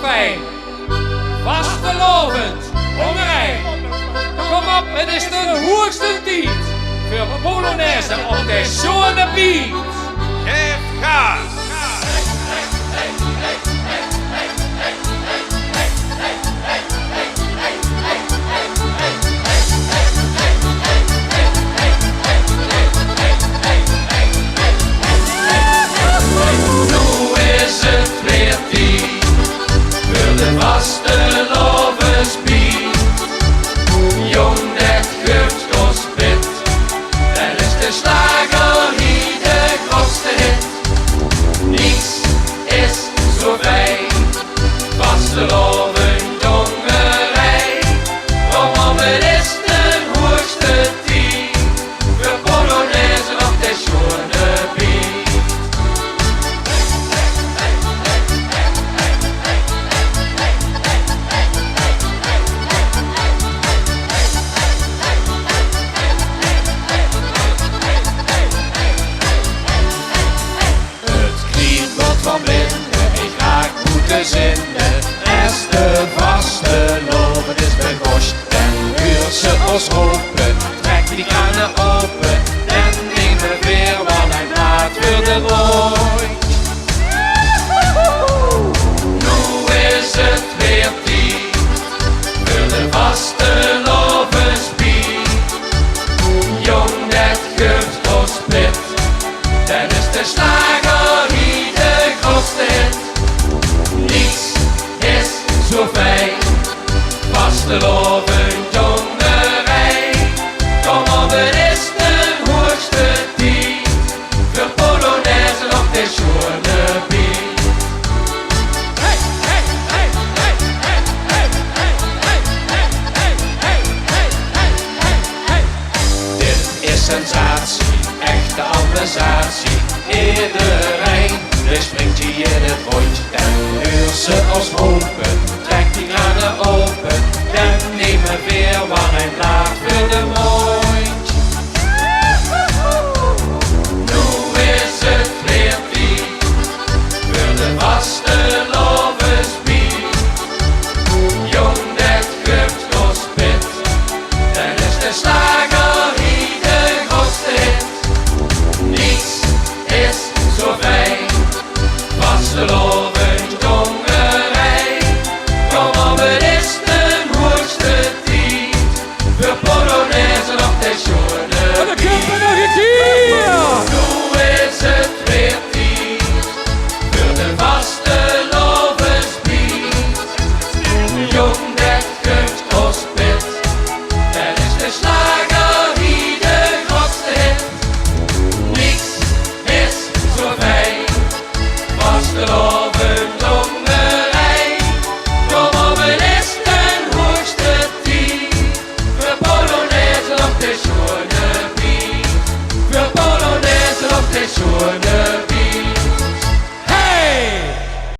fijn. Vastelovend, Hongarije. Kom op, het is de hoogste tijd voor Polonaise op de schone beat. Geef gas! Nu is het weer tijd voor de vastelovensbeat. Jong, net geeft ons pit. Dan is de slager hier de grootste hit. Niets is zo fijn. Vasteloven, jongerij. Kom op, het is de hoogste tijd voor Polonaise op de schone beat. Van blinden, ik raak moeten zinnen. Als de vasteloven is begost, dan huurt ze ons open. Trek die kranen open, dan neemt we weer wat en laat voor de rooi. Nu is het weer tijd voor de vastelovensbeat. Jong, net geeft ons pit, dan is de slager hier de grootste hit. Niets is zo fijn. Vasteloven, jongerij. Kom op, het is de hoogste tijd voor Polonaise op de schone beat. Hey, hey, hey, hey, hey, hey, hey, hey, hey, hey, hey, hey, hey. Dit is sensatie, echte ambesatie. Iedereen, dus springt je in het rondje.